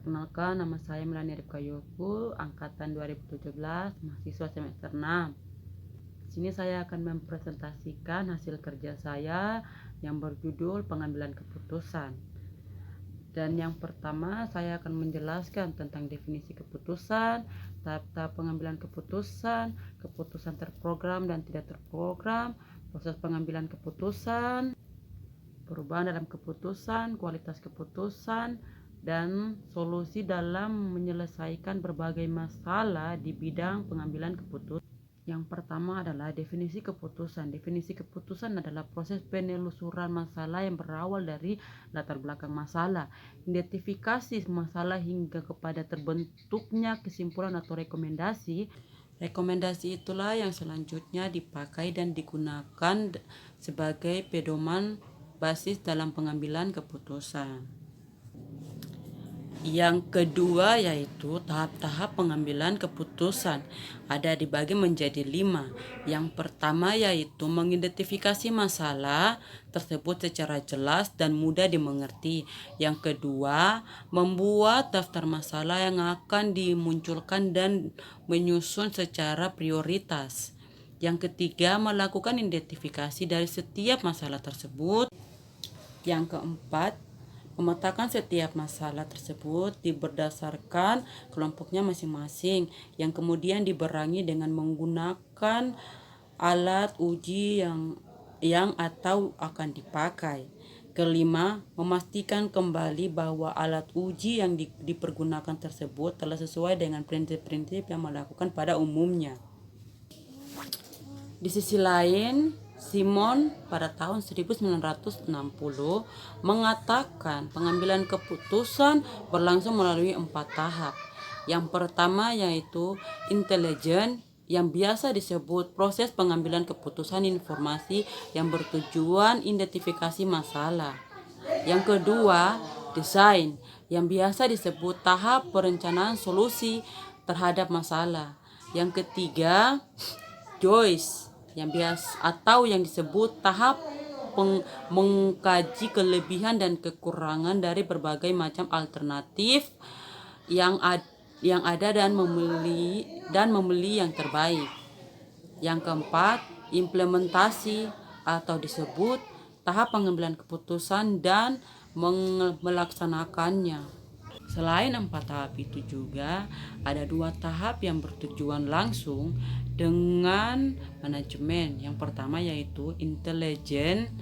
Perkenalkan, nama saya Melani Rifka Yoku, angkatan 2017, mahasiswa semester 6. Di sini saya akan mempresentasikan hasil kerja saya yang berjudul pengambilan keputusan. Dan yang pertama, saya akan menjelaskan tentang definisi keputusan, tahap-tahap pengambilan keputusan, keputusan terprogram dan tidak terprogram, proses pengambilan keputusan, perubahan dalam keputusan, kualitas keputusan, dan solusi dalam menyelesaikan berbagai masalah di bidang pengambilan keputusan. Yang pertama adalah definisi keputusan. Definisi keputusan adalah proses penelusuran masalah yang berawal dari latar belakang masalah, identifikasi masalah hingga kepada terbentuknya kesimpulan atau rekomendasi. Rekomendasi itulah yang selanjutnya dipakai dan digunakan sebagai pedoman basis dalam pengambilan keputusan. Yang kedua yaitu tahap-tahap pengambilan keputusan. Ada dibagi menjadi 5. Yang pertama yaitu mengidentifikasi masalah tersebut secara jelas dan mudah dimengerti. Yang kedua, membuat daftar masalah yang akan dimunculkan dan menyusun secara prioritas. Yang ketiga, melakukan identifikasi dari setiap masalah tersebut. Yang keempat, memetakan setiap masalah tersebut berdasarkan kelompoknya masing-masing, yang kemudian diberangi dengan menggunakan alat uji yang atau akan dipakai. Kelima, memastikan kembali bahwa alat uji yang dipergunakan tersebut telah sesuai dengan prinsip-prinsip yang melakukan pada umumnya. Di sisi lain, Simon pada tahun 1960 mengatakan pengambilan keputusan berlangsung melalui 4 tahap. Yang pertama yaitu intelijen, yang biasa disebut proses pengambilan keputusan informasi yang bertujuan identifikasi masalah. Yang kedua, desain, yang biasa disebut tahap perencanaan solusi terhadap masalah. Yang ketiga, choice, yang disebut tahap mengkaji kelebihan dan kekurangan dari berbagai macam alternatif yang ada dan memilih yang terbaik. Yang keempat, implementasi atau disebut tahap pengambilan keputusan dan melaksanakannya. Selain 4 tahap itu juga ada 2 tahap yang bertujuan langsung dengan manajemen. Yang pertama yaitu intelijen,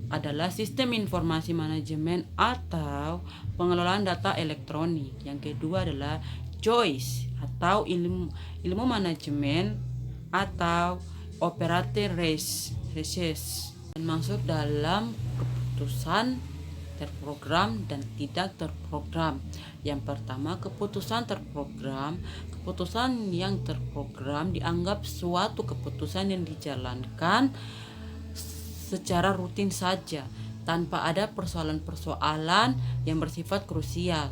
adalah sistem informasi manajemen atau pengelolaan data elektronik. Yang kedua adalah choice atau ilmu manajemen atau operator research, masuk dalam keputusan terprogram dan tidak terprogram. Yang pertama, keputusan terprogram. Keputusan yang terprogram dianggap suatu keputusan yang dijalankan secara rutin saja, tanpa ada persoalan-persoalan yang bersifat krusial.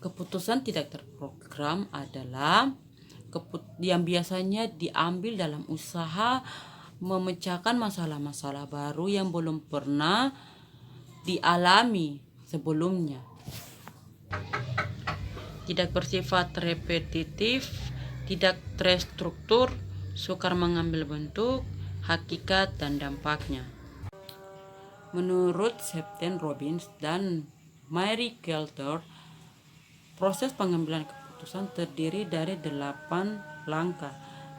Keputusan tidak terprogram adalah yang biasanya diambil dalam usaha memecahkan masalah-masalah baru yang belum pernah dialami sebelumnya. Tidak bersifat repetitif, tidak terstruktur, sukar mengambil bentuk, hakikat, dan dampaknya. Menurut Septen Robbins dan Mary Kelter, proses pengambilan keputusan terdiri dari 8 langkah.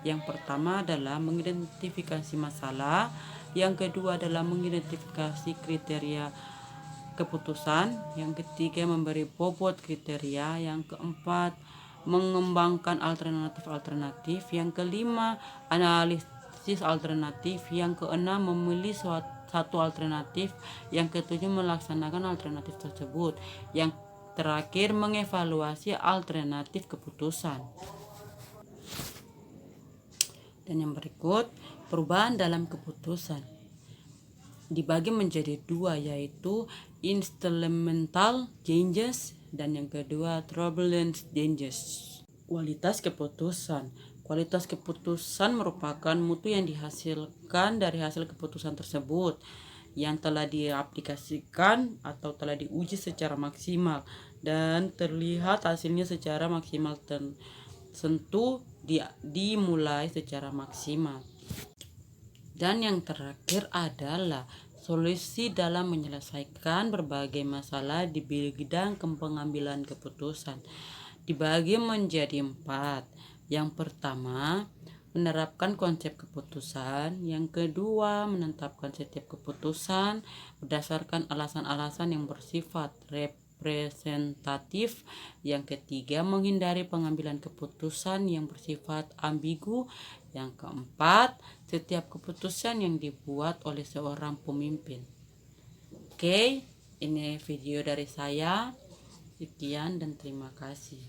Yang pertama adalah mengidentifikasi masalah, yang kedua adalah mengidentifikasi kriteria keputusan, yang ketiga memberi bobot kriteria, yang keempat mengembangkan alternatif-alternatif, yang kelima analisis alternatif, yang keenam memilih satu alternatif, yang ketujuh melaksanakan alternatif tersebut, yang terakhir mengevaluasi alternatif keputusan. Dan yang berikut, perubahan dalam keputusan dibagi menjadi 2, yaitu instrumental changes dan yang kedua turbulent changes. Kualitas keputusan. Kualitas keputusan merupakan mutu yang dihasilkan dari hasil keputusan tersebut. yang telah diaplikasikan atau telah diuji secara maksimal dan terlihat hasilnya secara maksimal tentu dimulai secara maksimal. Dan yang terakhir adalah solusi dalam menyelesaikan berbagai masalah di bidang pengambilan keputusan. Dibagi menjadi 4. Yang pertama, menerapkan konsep keputusan. Yang kedua, menetapkan setiap keputusan berdasarkan alasan-alasan yang bersifat representatif. Yang ketiga, menghindari pengambilan keputusan yang bersifat ambigu. Yang keempat, setiap keputusan yang dibuat oleh seorang pemimpin. Oke, ini video dari saya. Sekian dan terima kasih.